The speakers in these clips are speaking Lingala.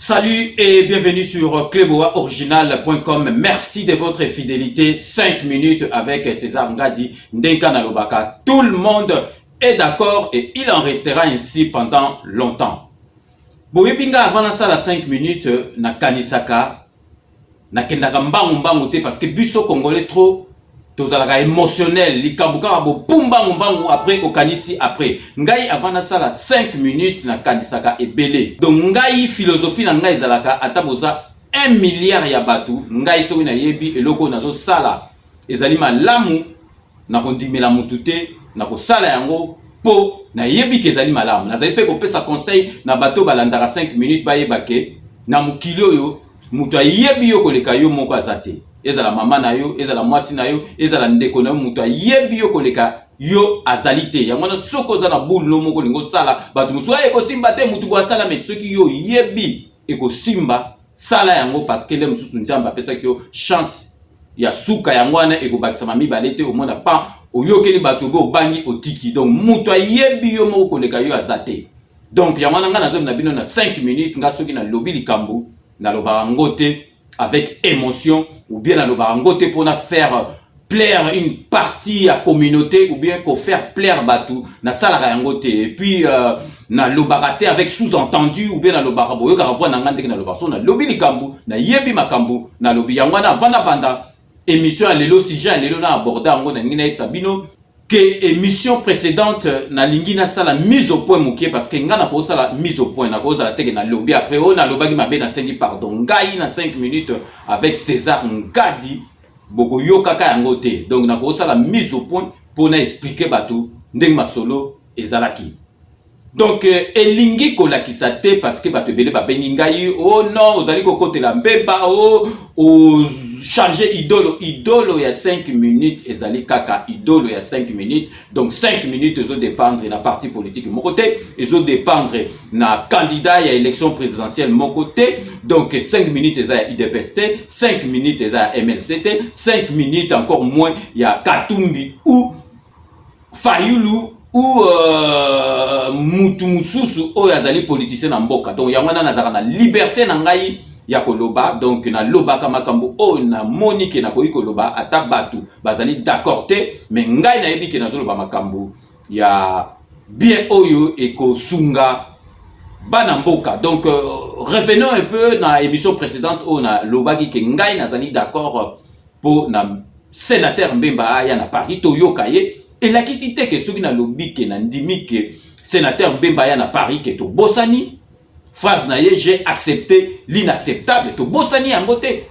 Salut et bienvenue sur cleboaoriginal.com. Merci de votre fidélité. 5 minutes avec César Ngadi, Ndenka Nalobaka. Tout le monde est d'accord et il en restera ainsi pendant longtemps. Boyebinga avant ça la 5 minutes na kanisaka na kendaka mbangu te parce que biso congolais trop tozalaka émotionnel likambuka bo pumba mbangu après okanisi après ngai avant ça la 5 minutes na kanisaka ebele donc ngai philosophie na ngai zalaka ataboza 1 milliard ya batu ngai soki na yebi eloko nazo sala ezali malamu na kondimela mutu te na kosala yango po na yebi ke ezali malamu nazali pe kopesa conseil na bato balandaka 5 minutes bayebake na mukili oyo mutu ayebi yo koleka yo moko azate ezala mama na yo ezala mwasi na yo ezala ndeko na yo mutu ayebi yo koleka yo azalite yango na soko za na boule no moko lingo sala batu musuwa ekosimba te mutu kwa sala mais soki yo yebi ekosimba sala yango parce que le mususu nzamba pesa yo chance ya suka yango wana ekobakisa mibale te omona pa oyokeli batu go bangi otiki donc mutu ayebi yo moko koleka yo azate donc yango nga nazo na bino na 5 minutes nga soki na lobi likambu na lobango te avec émotion ou bien na lobango te pour faire plaire une partie à communauté ou bien pour faire plaire batu na sala yango te et puis na lobakate avec sous-entendu ou bien na lobaka boyo ka voir na ngande na lobaso na lobi likambu na yebi makambu na lobi yango na vanda banda émission à lelo sujet lelo na aborder yango na ngina sabino que émission précédente na lingina sala mise au point mukie parce que ngana ko sala mise au point na ko sala teke na lobby après on a lobaki mabe na sengi pardon ngai na 5 minutes avec César Ngadi boko yokaka yango te donc na ko sala mise au point pour na expliquer batu ndeng masolo ezalaki donc elingi kolakisa te parce que batu bele ba bengi ngai oh non ozali ko kotela mbeba oh changer idolo ya 5 minutes ezali kaka idolo ya 5 minutes donc 5 minutes ezo dépendre na parti politique mon côté ezo dépendre na candidat ya élection présidentielle mon côté donc 5 minutes eza ya IDPST 5 minutes eza ya MLCT 5 minutes encore moins ya Katumbi ou Fayulu ou mutu mususu oyo azali politicien na mboka donc yango na nazaka na liberté na ngai ya koloba donc na loba kama kambo o na monike na koyi koloba ata batu bazali d'accord te mais ngai na yebi ke na zoloba makambo ya bien oyo ekosunga bana mboka donc revenons un peu na émission précédente o na lobaki ke ngai nazali d'accord pour na sénateur Mbemba aya na Paris toyoka ye et la kisite ke soki na lobi ke na ndimi ke sénateur Mbemba aya na Paris ke to bosani phrase na ye j'ai accepté l'inacceptable to bosani yango te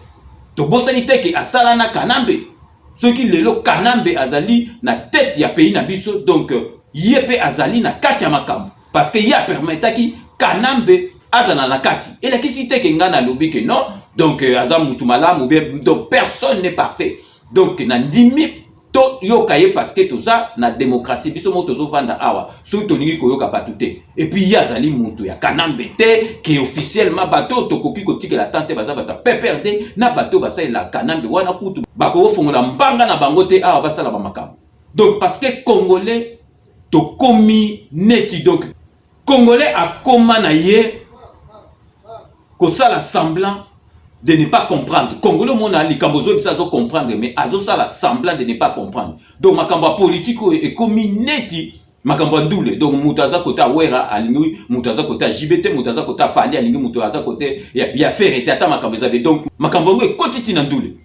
to bosani te ke asala na Kanambe soki lelo Kanambe azali na tête ya pays na biso donc yepe azali na kati ya makambo parce que ya permetaki Kanambe azana na kati et la kisite ke ngana lobi ke non donc azam mutu malamu bien donc personne n'est parfait donc na ndimi to yokaye parce que tout ça na démocratie biso mo tozo vanda awa so to ningi ko yoka batute et puis yazali mutu ya Kanambe te que officiellement bato to koki kotike la tante baza bata PPRD na bato basai la Kanambe wana kutu bako fongola mbanga na bango te awa basala ba makambo donc parce que congolais to komi neti donc congolais a koma na ye ko sala semblant de ne pas comprendre. Congolais mona likambozo bisa zo comprendre mais azo sala semblant de ne pas comprendre. Donc makambo politique et komi neti makambo ndule donc mutaza kota wera alingi mutaza kota JBT mutaza kota fali alingi mutaza kote ya faire et ata makambo zabe donc makambo ngo ekotiti na ndule.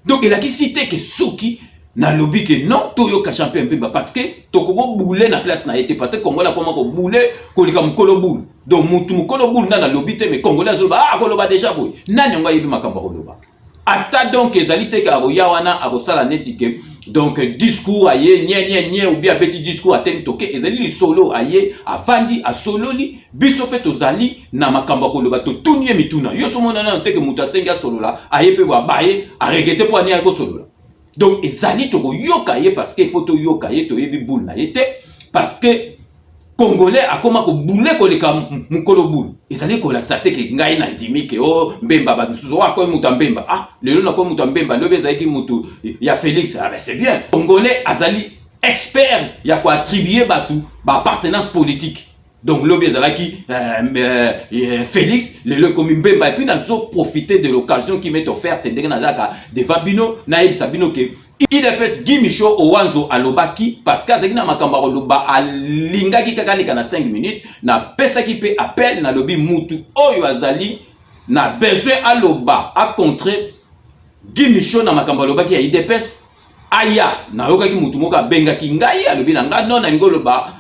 Donc il a qui cité que soki na lobby que non toyoka champion Mbemba parce que tokoko boule na place na été parce que Congolais comment ko boule ko lika mukolo boule donc mutu mukolo boule na lobby te mais Congolais azoba ah koloba déjà boy nani ngo yebi makambo koloba ata donc ezalité ka boya wana abosala netike donc discours aye nye ou bien petit discours ateni toke ezali li solo aye avandi a sololi biso pe tozali na makambo koloba to tunye mituna yo so mona na teke muta senga solola aye pe wa baye a regretter pour ani ko solola donc ezali toko yokaye parce que il faut to yokaye to yebi boule na yete parce que congolais a comment ko boule ko leka mukolo boule ezali ko laksa te ke ngai na ndimi ke o Mbemba ba musuzo wa ko muta Mbemba ah lelo na ko muta Mbemba lobe ezali ki mutu ya Félix ah ben c'est bien congolais azali expert ya ko attribuer batu ba appartenance politique Donc lobby ezalaki Félix le comme Mbemba et puis nazo profiter de l'occasion qui m'est offerte ndenge nazaka devant bino na yebisa bino ke IDPS Guy Michaud Owanzo alobaki parce que azaki na makambo loba alingaki kaka leka na 5 minutes na pesaki pe appel na lobby mutu oyo azali na besoin aloba a contrer Guy Michaud na makambo lobaki ya IDPS aya na yokaki mutu moka bengaki ngai alobi na nga non na ngoloba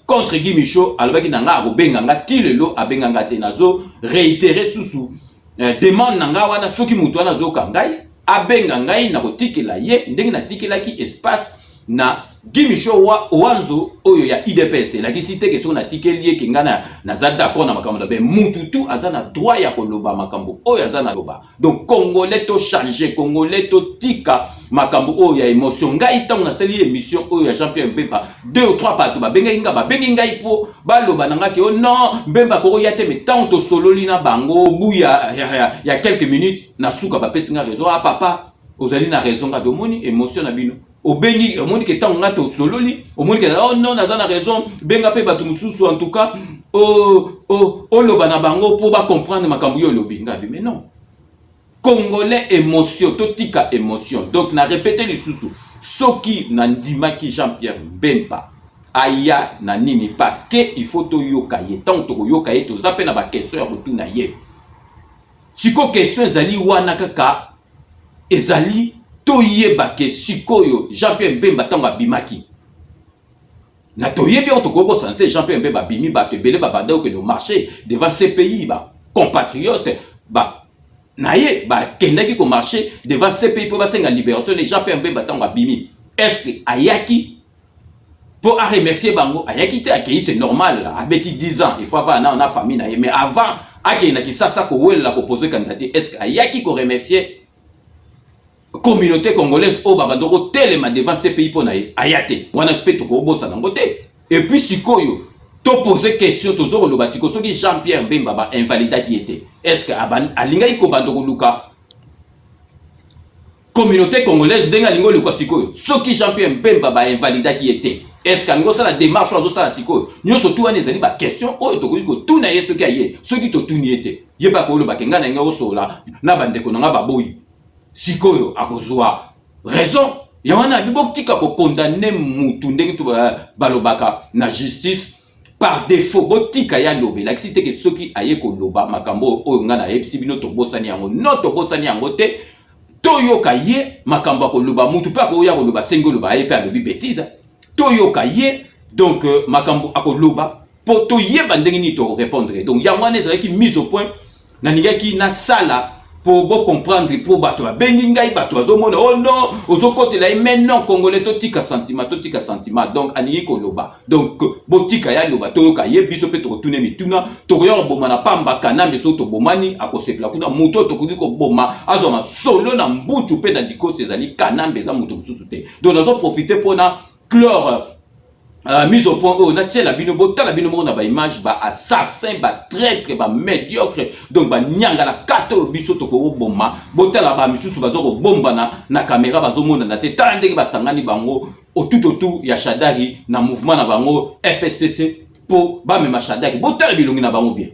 contre Guy Michaud alobaki na nga akobenga nga tilelo abenga nga te nazo réitérer susu demande na nga wana soki mutu wana zoka ngai abenga ngai na kotikela ye ndenge na tikelaki espace na Guy Michaud Owanzo oyo ya IDPS la kisite ke so na tikeli ye kengana na za d'accord na makambo be mutu tu azana droit ya koloba makambo oyo azana loba. Donc congolais to changer congolais to tika makambo oyo ya émotion ngai tang na seli émission oyo ya Jean-Pierre Mbemba 2 ou 3 partout ba benga inga ba bengi ngai po ba loba na ngaki oh non Mbemba ko ya te mais tant to sololi na bango buya ya quelques minutes na suka ba pesinga raison ah papa ozali na raison ga domoni émotion na bino au bengi au monde que tant ngato sololi au monde que oh non nazana raison benga pe batu mususu en tout cas loba na bango pour ba comprendre makambo yo lobi ngabi mais non congolais émotion totika émotion donc na répéter les sous soki na ndimaki Jean-Pierre Mbemba aya na nini parce que il faut to yoka ye tant to yoka ye to zape na ba question retour na ye siko question ezali wana kaka ezali toyeba ke sikoyo Jean-Pierre Mbemba tanga bimaki na toyebi on to kobo santé Jean-Pierre Mbemba bimi ba te belé ba banda que le marché devant ces pays ba compatriotes ba naye ba kendaki ko marché devant ces pays pour ba senga libération de Jean-Pierre Mbemba tanga bimi est-ce que ayaki pour remercier bango ayaki te akei c'est normal abeti 10 ans il faut avoir on a famille na mais avant akei na kisasa ko wela ko poser candidature est-ce que ayaki ko remercier communauté congolaise au babandoko telema devant ces pays pour naïe ayate wana peto ko bossa nangote et puis sikoyo to poser question toujours le basiko soki Jean-Pierre Mbemba ba invalidati était est-ce que alinga iko bandoko luka communauté congolaise denga lingo luka sikoyo soki Jean-Pierre Mbemba ba invalidati était est-ce que ngo ça la démarche ozo ça sikoyo nyo surtout wana ezali ba question oyo to ko tout na yeso ki aye soki to tuni était yeba ko lo ba kenga na ngo sola na bandeko na ba boyi sikoyo akozwa raison ya wana bibotika ko condamner mutu ndenge to balobaka na justice par défaut botika ya lobe la cité que soki aye ko loba makambo oyo ngana yebisi bino to bosani yango no to bosani yango te toyoka ye makambo ko loba mutu pa ko ya ko loba sengo loba aye pe alobi bêtise toyoka ye donc makambo ako loba po to yeba ndenge ni to répondre donc ya wana ezalaki mise au point na ningaki na sala pour bon comprendre pour bato bengi ngai bato azomona oh non ozokote la mais non congolais totika sentiment donc aningi ko loba donc botika ya loba toyoka ye biso pe to retourner mituna to koyo boma na pamba kana meso to bomani akosepla kuna muto to ko boma azoma solo na mbutu pe na dikosi ezali kana mbeza muto mususu te donc nazo profiter pour na clore mise au point on a tiens la bino bota la bino na ba image ba assassin ba traître ba médiocre donc ba nyanga la kato biso to ko bomba bota la ba misusu bazo ko bomba na caméra bazo mona na te tandenge ba sangani bango tout ya Shadari na mouvement na bango FSTC pour ba mema Shadari bota la bilongi na bango bien.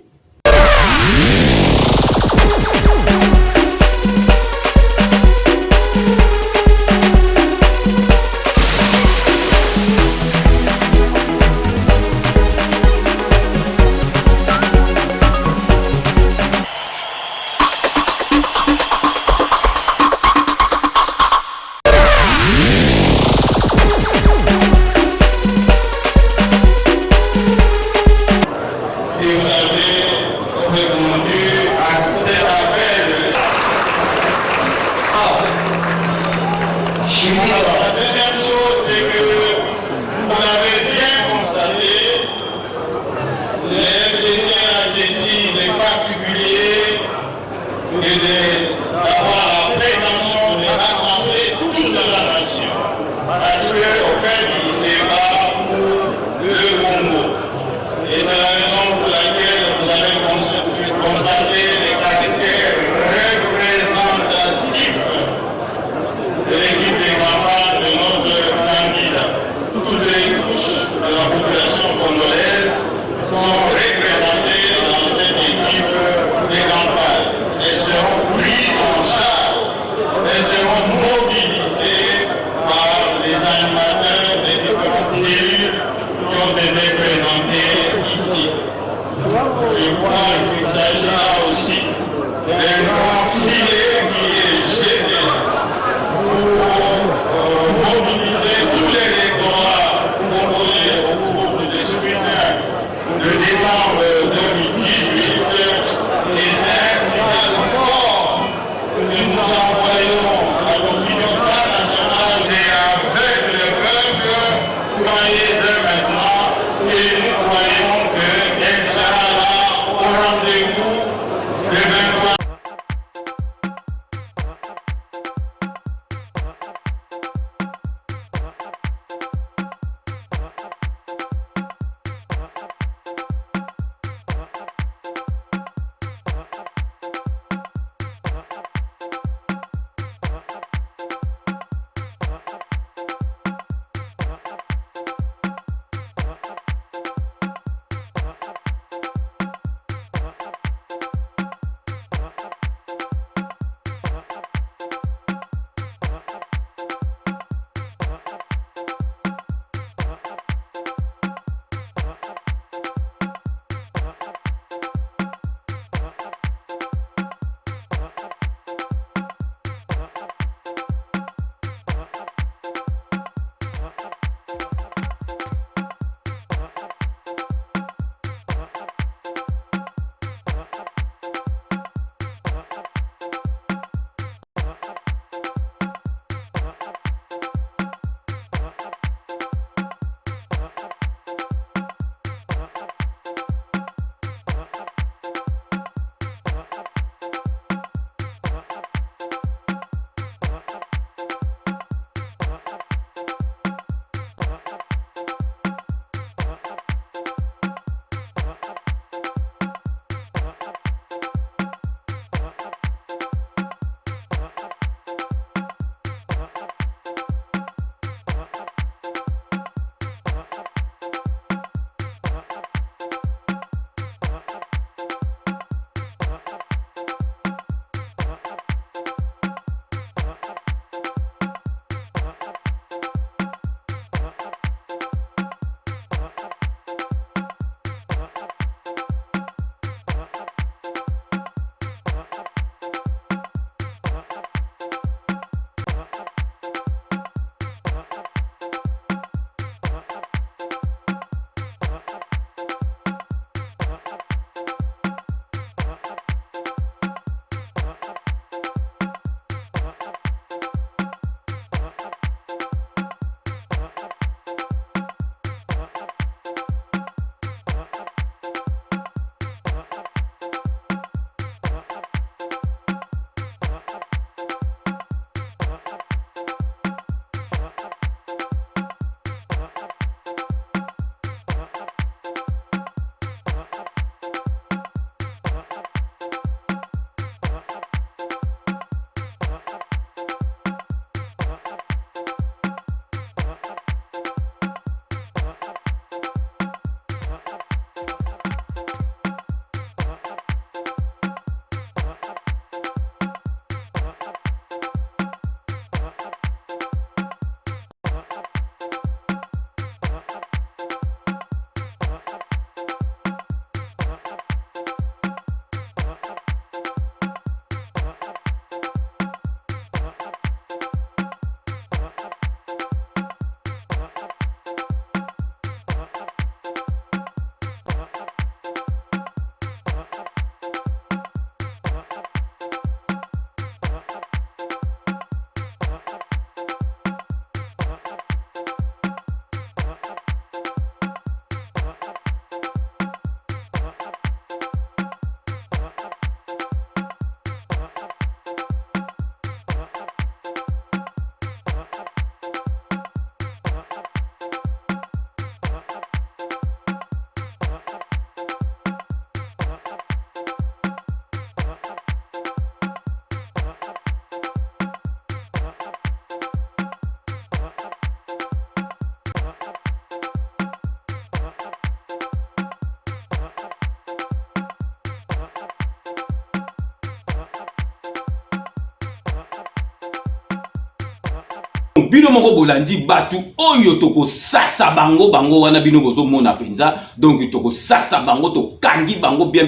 donc bino moko bolandi batu oyo toko sasa bango bango wana bino bozo mona penza, donc toko sasa bango to kangi bango bien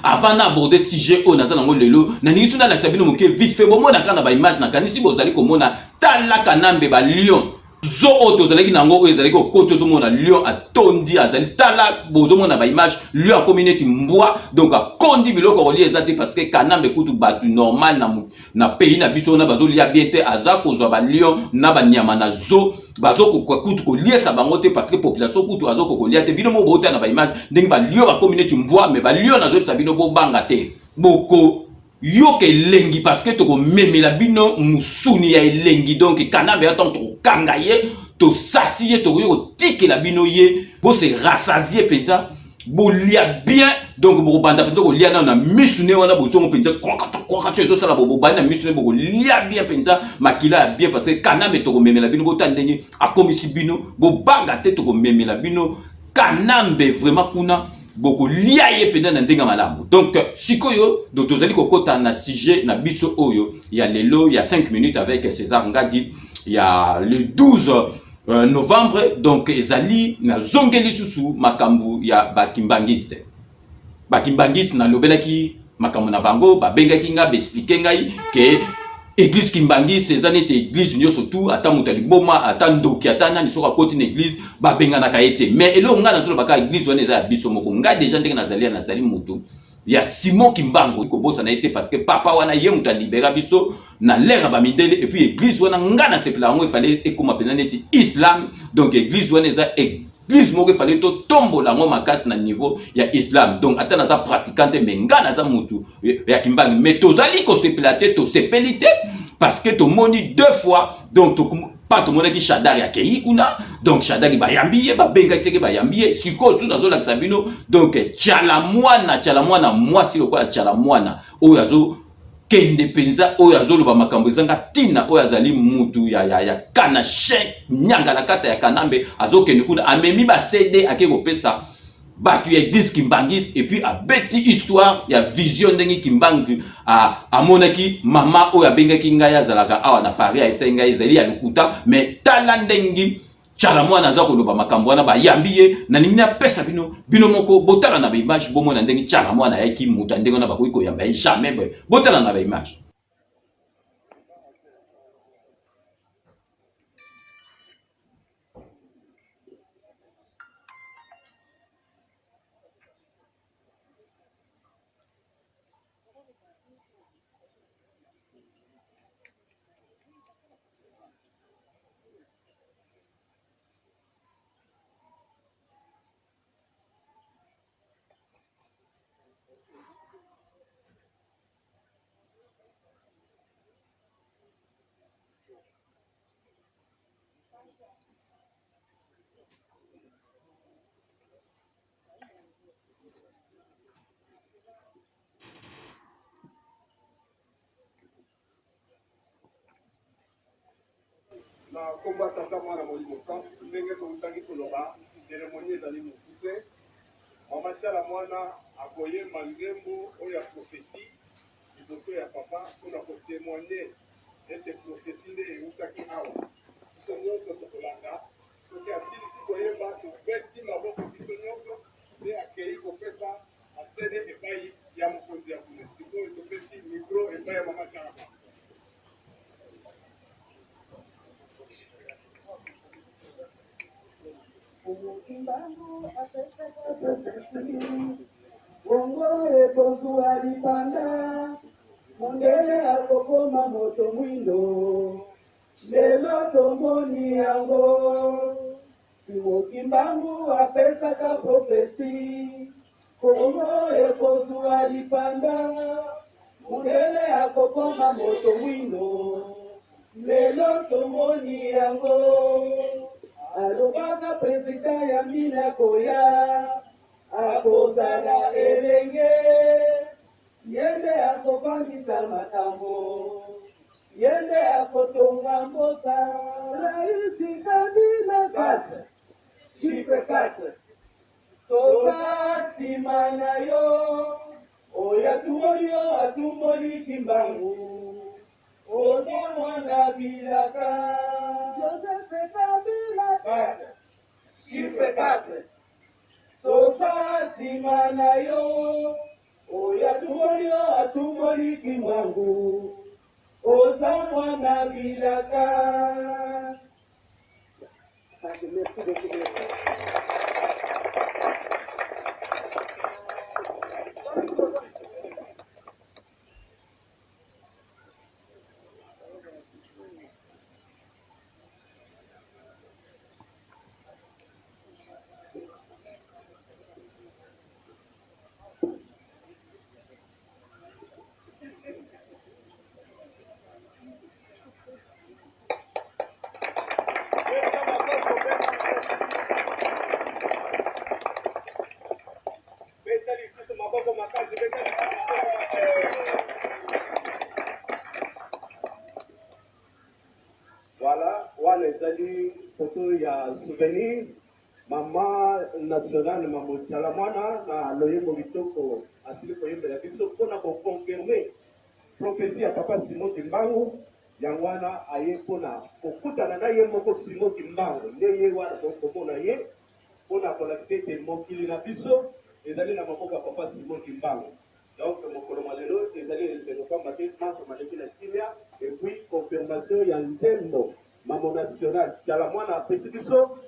avant d'aborder sujet o naza nango lelo na ningi suna la sabino moke vite fait bomona kana ba image na kanisi bozali komona tala kanambe ba lion zo oto zalaki nango oyo ezalaki okoto ozomona lion atondi azali tala bozomona ba image lion akomi neti mbwa donc akondi biloko kolia eza te parce que kanambe kutu batu normal na pays na biso na bazolia bien te aza kozwa ba lion na banyama na zo bazo kutu koliesa bango te parce que population kutu azo kolia te bino mo bota na ba image ndenge ba lion akomi neti mbwa mais ba lion nazo bisa bino bobanga te boko yoke elengi parce que toko memela bino musuni ya elengi donc kanambe ya tonto kanga ye to sasi ye toko yoko tike la bino ye bo se rassasier penza bo lia bien donc bo banda penza ko lia na misune wana bo zongo penza kwa ezo sala bo banda misune bo lia bien penza makila bien parce que kanambe toko memela bino bo tandenge akomisi bino bo banga te toko memela bino kanambe vraiment kuna beaucoup lia ye pena na ndenga malamu donc sikoyo donc tozali kokota na sujet na biso oyo ya lelo ya 5 minutes avec César Ngadi il y a le 12 novembre donc ezali na zongeli susu makambu ya bakimbangiste na lobelaki makambu na bango babengaki nga expliquer ngai que église Kimbangisi eza neti église nyonso tout ata moto liboma ata ndoki ata nani soka koti na église babenganaka ye te mais eloko ngai nazolobaka église wana eza ya biso moko ngai déjà ndenge nazali moto ya Simon Kimbangu kobosa na ye te parce que papa wana ye moto alibera biso na lera bamidele et puis église wana ngai nasepela yango efale ekoma mpenza neti islam donc église wana eza église moko efale totombola yango makasi na niveau ya islam donc ata naza pratiquante mais ngai naza motu ya Kimbangu mais tozali kosepela te tosepeli te parce que tomoni deux fois donc pas tout le monde qui Shadari a kei kuna donc Shadari bayambi ye babenga seke bayambi ye siko su nazo la sabino donc chalamwana moi si lokola chalamwana oyo azo kende penza oyo azo loba makambo ezanga tina oyo azali mutu ya kana chek nyanga na kata ya kanambe azo kende kuna amemi ba CD akeko pesa batu ya église Kimbangisi et puis a beti histoire ya vision ndenge Kimbangu a monaki mama oyo abengaki ngai azalaka awa na Paris a ngai ezali ya lokuta mais tala ndenge chala mwana aza koloba makambo wana bayambi ye na ningi na pesa bino moko botala na ba image bomona ndenge chala mwana yaki muta ndenge na bakoki koyamba jamais botala na ba image. na komba tata mwana molimo sans ndenge toutaki koloba cérémonie ezali mokuse mama tiala mwana akoyemba nzembo oyo ya prophétie liboso ya papa mpona kotémoigne ete prophétie nde eutaki awa biso nyonso tokolanda soki asilisi koyemba tobeti maboko biso nyonso nde akei kopesa asene epai ya mokonzi ya kuna sikoyo topesi mikro epai ya mama tiala mwana. Bongo ekozwa lipanda mondele akokoma moto mwindo lelo tomoni yango Simon Kimbangu apesaka profesi bongo ekozwa lipanda mondele akokoma moto mwindo lelo tomoni yango alobaka président ya mina koya akozala elenge yende akofandisa makambo yende akotonga mboka raisi Kabila 4 chiffre 4 toza nsima na yo oyo atumboli Kimbangu ozi mwana bilaka chiffre 4 toza nsima na yo oyo atumoli yo atumoli kimbangu oza mwana bilaka. Voilà, wana ezali photo ya souvenir mama nationale mamotala mwana na loyembo kitoko asili koyembela biso mpona koconfirme prophétie ya papa Simon Kimbangu yango wana aye mpona kokutana na ye moko Simon Kimbangu nde ye wana komona ye mpona kolakisa ete mokili na biso ezali na maboko ya papa Simon Kimbangu. Donc mokolo malelo ezali elokamba te manso maleki na kimia et puis confirmation ya nzembo mamo national tala mwana apesi biso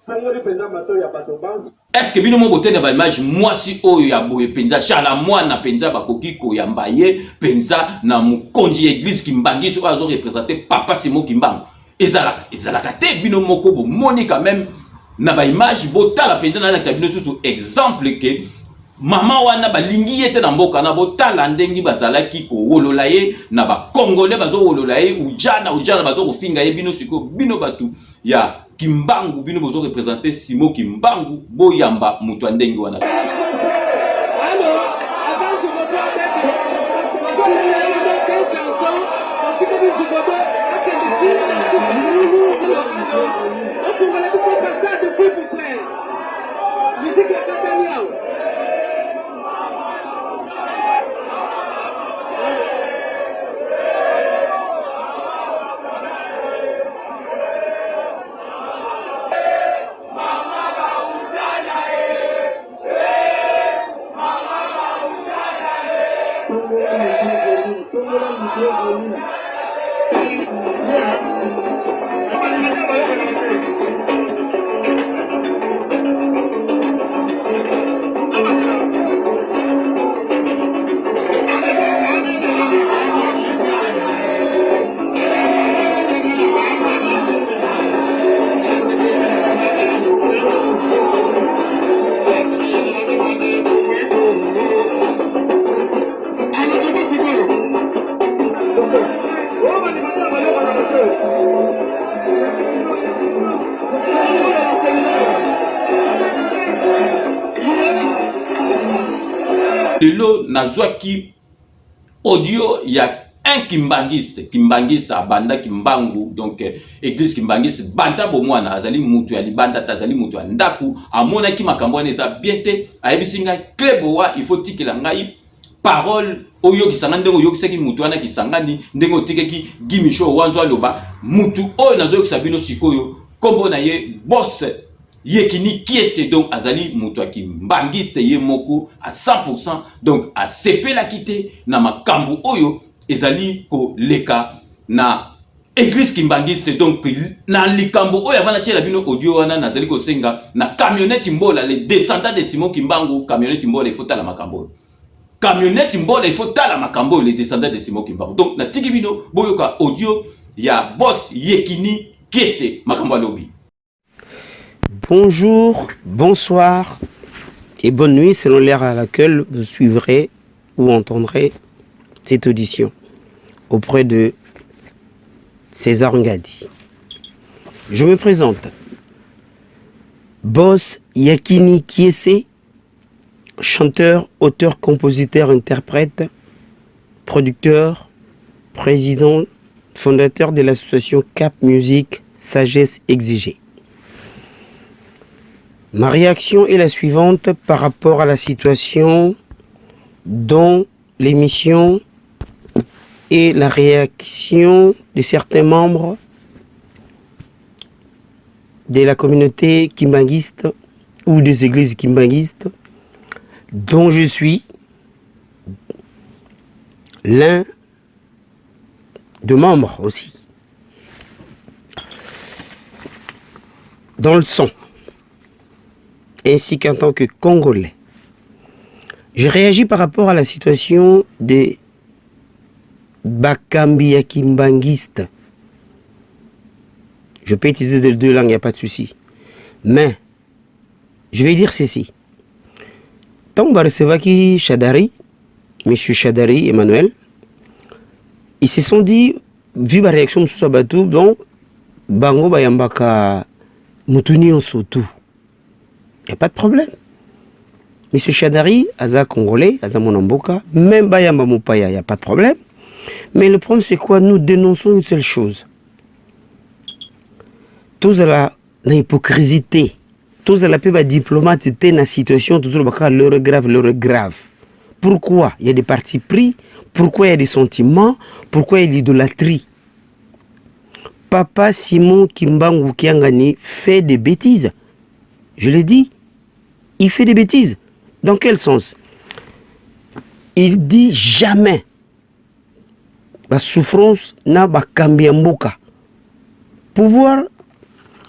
tongoli mpenza mato ya bato banso. Est-ce que bino mo bote na ba image mwasi oyo ya boye penza chala mwana penza bakoki koyamba ye penza na mukonzi église Kimbangi so azo représenter papa Simon Kimbangu ezalaka te bino moko bo moni quand même na ba image botala penza na lakisa bino susu exemple ke mama wana balingi yete na mboka na botala ndengi bazalaki ko wolola ye na ba congolais bazo wolola ye ujana bazo kofinga ye bino siko bino batu ya Kimbangu bino bozo représenter Simon Kimbangu boyamba mutu ndengi wana. Lelo nazwaki audio ya un kimbangiste abanda Kimbangu donc église Kimbangiste banda bomwana azali mutu ya libanda tazali mutu ya ndaku amonaki makambo wana eza bien te ayebisinga klebowa il faut tikela ngai parole oyo kisanga ndenge oyo kisaki mutu wana kisangani ndenge otikeki gimisho wanzo aloba mutu oyo nazo kisabino sikoyo kombo na ye boss Yekini Kiese donc azali mutu ya Kimbangiste ye moko à 100% donc a sepela kite na makambu oyo ezali ko leka na église Kimbangiste donc na likambo oyo avana tiela bino audio wana nazali ko senga na camionnette mbola les descendants de Simon Kimbangu camionnette mbola il faut tala makambo camionnette mbola il faut tala makambo les descendants de Simon Kimbangu donc na tiki bino boyoka audio ya boss Yekini Kiese makambo alobi. Bonjour, bonsoir et bonne nuit selon l'heure à laquelle vous suivrez ou entendrez cette audition auprès de César Ngadi. Je me présente. Boss Yekini Kiese, chanteur, auteur, compositeur, interprète, producteur, président, fondateur de l'association Cap Musique Sagesse Exigée. Ma réaction est la suivante par rapport à la situation dont l'émission et la réaction de certains membres de la communauté kimbanguiste ou des églises kimbanguistes dont je suis l'un de membres aussi. Dans le sang, ainsi qu'en tant que Congolais. Je réagis par rapport à la situation des Bakambi kimbanguistes. Je peux utiliser les deux langues, il n'y a pas de souci. Mais, je vais dire ceci. Tant que Barsevaki Chadari, M. Chadari, Emmanuel, ils se sont dit, vu la réaction de Sabatou, donc, Bango Bayambaka Moutuni en Sotou. Il n'y a pas de problème. M. Chadari, Aza Congolais, Aza Monamboka, même Bayamba Moupaya, il n'y a pas de problème. Mais le problème, c'est quoi? Nous dénonçons une seule chose. Tous à la hypocrisie, tous à la paix diplomate, dans la situation, tous à l'heure grave. Pourquoi il y a des partis pris? Pourquoi il y a des sentiments? Pourquoi il y a l'idolâtrie? Papa Simon Kimbangu Kiangani fait des bêtises. Je l'ai dit. Il fait des bêtises. Dans quel sens? Il dit jamais la souffrance n'a pas Kambiamboka. Pouvoir,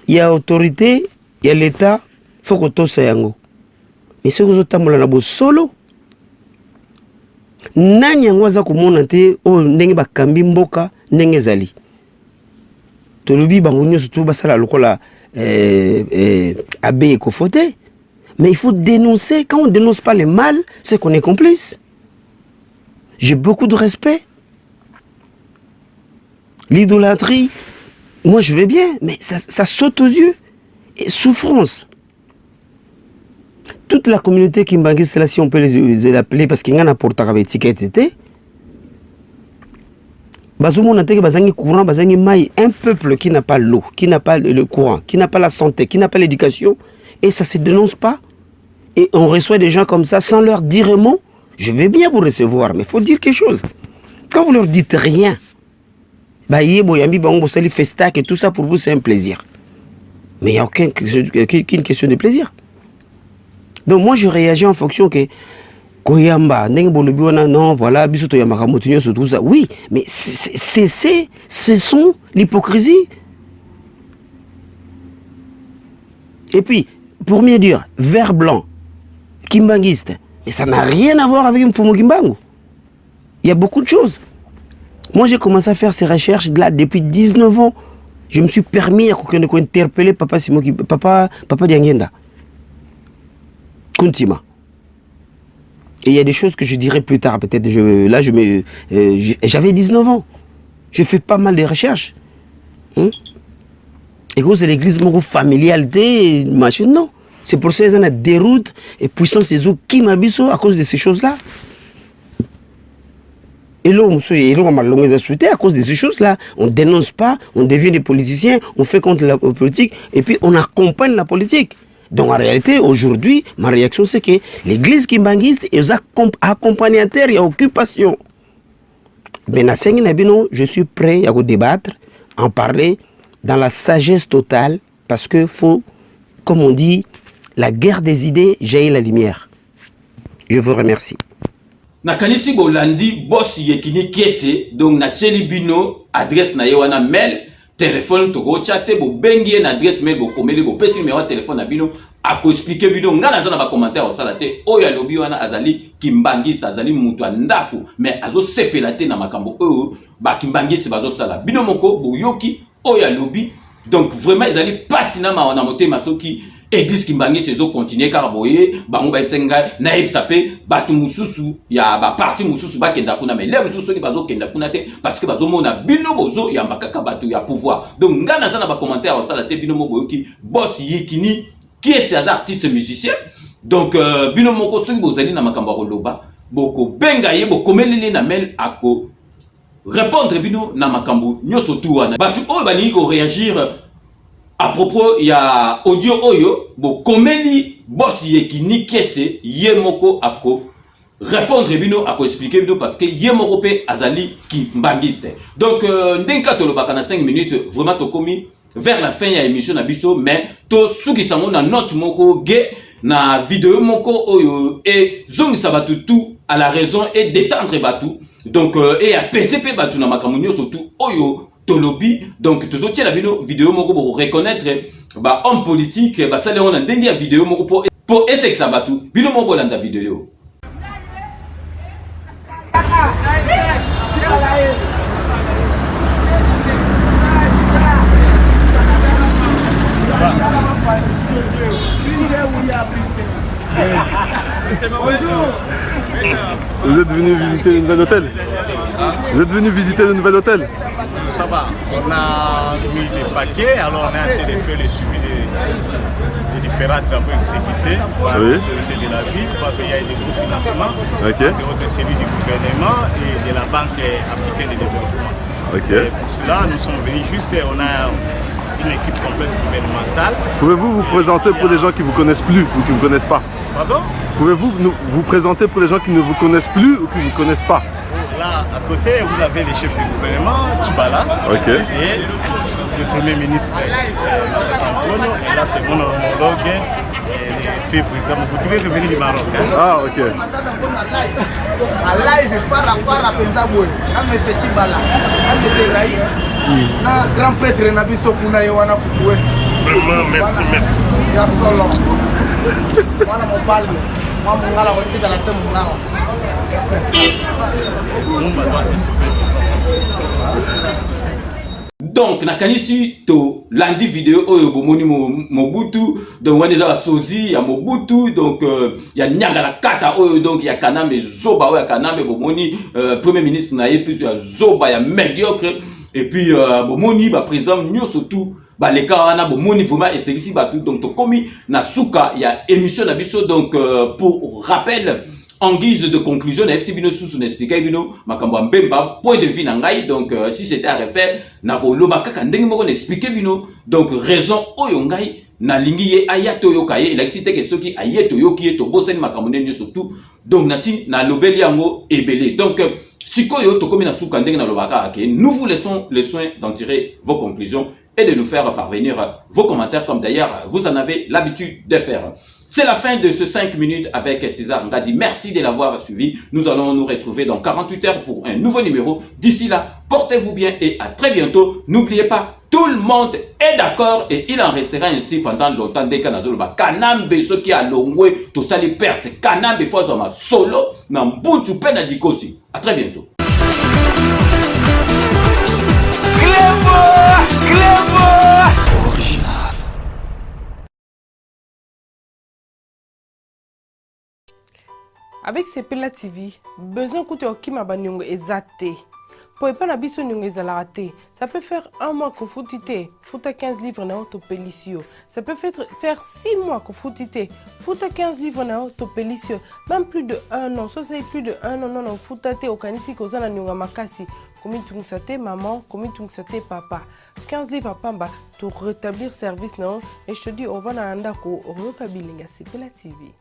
il y a autorité, il y a l'État, il faut que tout ça yango. Mais ce que vous avez solo, nani yango aza komona te o ndenge ba kambi mboka ndenge zali. Tolobi bango nyoso to basala lokola abe ekofote. Mais il faut dénoncer. Quand on ne dénonce pas le mal, c'est qu'on est complice. J'ai beaucoup de respect. L'idolâtrie, moi je vais bien, mais ça saute aux yeux. Et souffrance. Toute la communauté kimbanguiste, là, si on peut les appeler, parce qu'il y en a pour ta étiquette, un peuple qui n'a pas l'eau, qui n'a pas le courant, qui n'a pas la santé, qui n'a pas l'éducation, et ça ne se dénonce pas. Et on reçoit des gens comme ça sans leur dire un mot. Je vais bien vous recevoir, mais il faut dire quelque chose. Quand vous leur dites rien, festac et tout ça pour vous c'est un plaisir. Mais il n'y a aucune question de plaisir. Donc moi je réagis en fonction que Koyamba, non, voilà, tout ça. Oui, mais ce sont l'hypocrisie. Et puis, pour mieux dire, vert blanc, kimbanguiste, mais ça n'a rien à voir avec Mfumu Kimbangu. Il y a beaucoup de choses. Moi, j'ai commencé à faire ces recherches là depuis 19 ans. Je me suis permis à interpeller Papa Diangenda. Kuntima. Et il y a des choses que je dirai plus tard. Peut-être, j'avais 19 ans. J'ai fait pas mal de recherches. Et que c'est l'église familiale, machin, non. C'est pour ça qu'ils ont des déroute et puissance des eaux qui m'habitent à cause de ces choses-là. Et là, on m'a à cause de ces choses-là. On ne dénonce pas, on devient des politiciens, on fait contre la politique et puis on accompagne la politique. Donc en réalité, aujourd'hui, ma réaction c'est que l'église kimbanguiste est accompagnateur et occupation. Mais je suis prêt à débattre, en parler dans la sagesse totale parce que faut, comme on dit, la guerre des idées jaillit la lumière. Je vous remercie. Nakanisi bolandi boss yekini kese donc na tcheli bino adresse na yewana mail téléphone toko chatte bo bengi na adresse mail bo komeli bo pesi numéro téléphone na bino ako expliquer bino ngana za na ba commentaire au salate oyo alobi wana azali kimbangisa azali mutu ndaku mais azo sepela te na makambo oyo ba kimbangisa bazo sala bino moko bo yoki oyo alobi donc vraiment ezali pasi na ma na motema soki église kimbangi sezo continuer car boye bango ba tsenga na epsape batu mususu ya ba parti mususu ba kenda kuna mais les mususu ki bazo kenda kuna te parce que bazo mona bino bozo ya mbakaka batu ya pouvoir donc ngana za na ba commentaire au sala te bino mo boyoki boss yekini qui est ces artistes musiciens donc bino moko soki bozali na makambo koloba boko benga ye boko melele na mail ako répondre bino na makambo nyoso tu wana batu oyo bani ko réagir à propos, il y a audio oyo, bo komeli boss yekini kese yemoko ako répondre bino ako expliquer bino parce que yemoko pe azali ki mbangiste. Donc ndenka tolobaka na 5 minutes vraiment tokomi vers la fin ya émission na biso mais to suki sango na note moko ge na vidéo moko oyo et zongisa batu tout à la raison et détendre batu donc et à PCP batu na makamunyo surtout oyo tolobi donc toujours la vidéo moko pour reconnaître ba homme politique ba sale on a ndenge ya vidéo moko pour essayer ça batu bino moko landa vidéo. Vous êtes venu visiter le nouvel hôtel? Vous êtes venu visiter le nouvel hôtel? Ça va, on a mis des paquets, alors on a essayé de faire le suivi des différents travaux exécutés par l'autorité de la ville, parce qu'il y a eu des gros financements entre celui du gouvernement et de la Banque africaine de développement. Et pour cela, nous sommes venus juste, on a une équipe complète gouvernementale. Pouvez-vous vous présenter pour les gens qui ne vous connaissent plus ou qui ne vous connaissent pas? Pardon? Pouvez-vous vous présenter pour les gens qui ne vous connaissent plus ou qui ne vous connaissent pas? Là, à côté, vous avez le chef du gouvernement, Tchibala, et le premier ministre, Sankono, et là, c'est mon homologue, le président. Vous pouvez revenir du Maroc. Hein? Ah, ok. Live par rapport à Penzaboy, à M. Tchibala, à M. Raï, na grand prêtre Nabiso Kuna Yowana Fououé. Vraiment, merci, merci. Il y a solo. Voilà mon parle. Moi, mon gars, on est dans la tête, mon gars. Donc nakanisi to landi vidéo oyo bomoni Mobutu donc waneza ba sozi ya Mobutu donc ya nyangala kata oyo donc ya Kanambe zoba oyo ya Kanambe bomoni premier ministre na plus ya zoba ya médiocre et puis bomoni ba président nyoso tout ba leka wana bomoni vraiment et c'est ici ba tout donc to komi na suka ya émission na biso donc pour rappel. En guise de conclusion, point de vue nangai, donc si c'était à refaire, donc raison oyongai na lingi ayato yokaye, il a excité que ceux qui ayeto yoki to bosen makamone surtout, donc nasi na lobeli yango ebele. Donc sikoyo to komi na suka ndenge na lobaka ke nous vous laissons le soin d'en tirer vos conclusions et de nous faire parvenir vos commentaires comme d'ailleurs vous en avez l'habitude de faire. C'est la fin de ce 5 minutes avec César Ngadi. Merci de l'avoir suivi. Nous allons nous retrouver dans 48 heures pour un nouveau numéro. D'ici là, portez-vous bien et à très bientôt. N'oubliez pas, tout le monde est d'accord et il en restera ainsi pendant longtemps. Dès qu'on a zoloba, Kanambe, ceux qui a longwe, tout ça les pertes. Kanambe, faut zoma solo, n'amboutu pena dikosi. À très bientôt. Avec Sepela TV, besoin que tu aies banyongo ezate. Pour pas na biso nyongo ezalate. Ça peut faire un mois que foutite, fouta 15 livres na autopélicio. Ça peut faire 6 mois que foutite, fouta 15 livres na autopélicio. Même plus de 1 an, ça c'est plus de 1 an non foutate au kanisi kozana nyonga makasi. Comme tungsate maman, comme tungsate papa. 15 livres à pamba pour rétablir service non et je te dis on va na andako Europa Bilinga Sepela TV.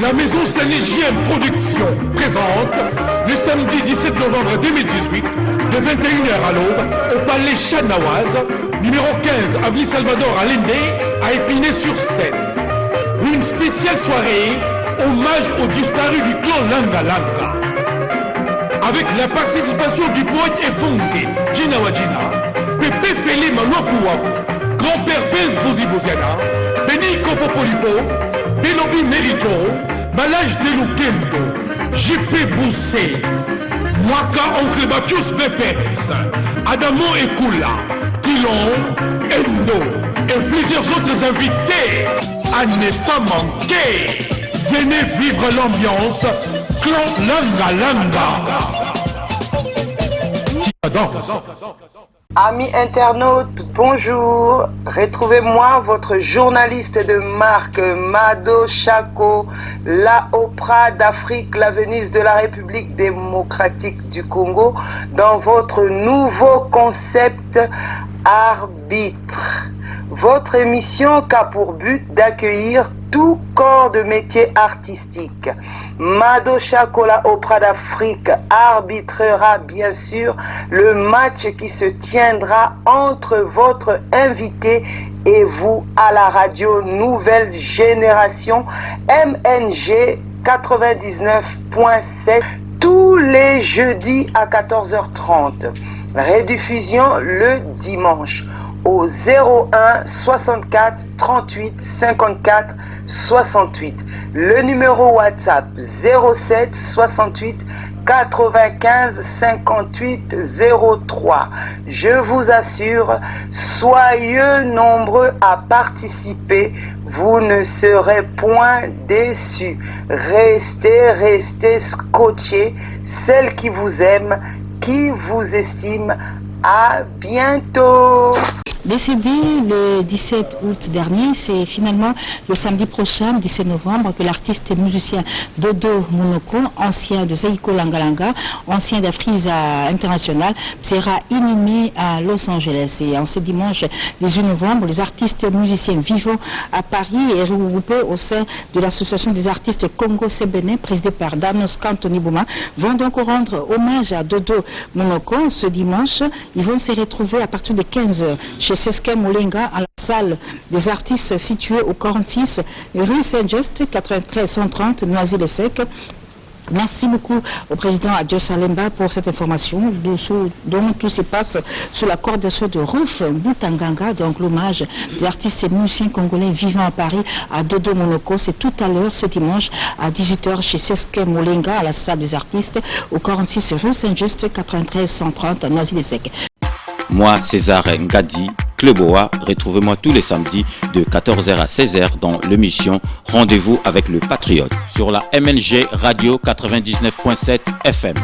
La maison Saint-Hygiène Production présente le samedi 17 novembre 2018 de 21h à l'aube au Palais Chanawaz, numéro 15 avenue Salvador Allende à Épinay-sur-Seine. Une spéciale soirée hommage aux disparus du clan Langa Langa. Avec la participation du poète Efonke Gina Wajina, Pepe Fele Manwakuwaku, grand-père Benz Bozi Boziana, Benny Kopopolipo, Belobi Merijo, Balage de Lukendo, JP Boussé, Mwaka Oncle Bapius Bepes, Adamo Ekula, Tilon, Endo et plusieurs autres invités à ne pas manquer. Venez vivre l'ambiance Clan Langa Langa. Danse. Amis internautes, bonjour. Retrouvez-moi, votre journaliste de marque, Mado Chako, la Oprah d'Afrique, la Venise de la République démocratique du Congo, dans votre nouveau concept Arbitre. Votre émission qui a pour but d'accueillir tout corps de métier artistique. Mado Chakola Opera d'Afrique arbitrera bien sûr le match qui se tiendra entre votre invité et vous à la radio Nouvelle Génération MNG 99.7 tous les jeudis à 14h30. Rediffusion le dimanche au 01 64 38 54 68. Le numéro WhatsApp 07 68 95 58 03. Je vous assure, soyez nombreux à participer, vous ne serez point déçus. Restez scotchés, celle qui vous aime, qui vous estime. À bientôt. Décédé le 17 août dernier, c'est finalement le samedi prochain, 17 novembre, que l'artiste et musicien Dodo Monoko, ancien de Zaiko Langalanga, ancien d'Afriza International, sera inhumé à Los Angeles. Et en ce dimanche 18 novembre, les artistes et musiciens vivant à Paris et regroupés au sein de l'association des artistes Congo-Sébenin, présidée par Danos Kantoni Bouma, vont donc rendre hommage à Dodo Monoko ce dimanche. Ils vont se retrouver à partir de 15h chez Seske Molenga à la salle des artistes située au 46 rue Saint-Just 93 130 Noisy-le-Sec. Merci beaucoup au président Adios Salemba pour cette information dont tout se passe sous la coordination de Rouf Boutanganga, donc l'hommage des artistes et musiciens congolais vivant à Paris à Dodo Monoko. C'est tout à l'heure ce dimanche à 18h chez Seske Molenga à la salle des artistes au 46 rue Saint-Just 93 130 Noisy-le-Sec. Moi, César Ngadi, Kleboa, retrouvez-moi tous les samedis de 14h à 16h dans l'émission Rendez-vous avec le Patriote sur la MNG Radio 99.7 FM.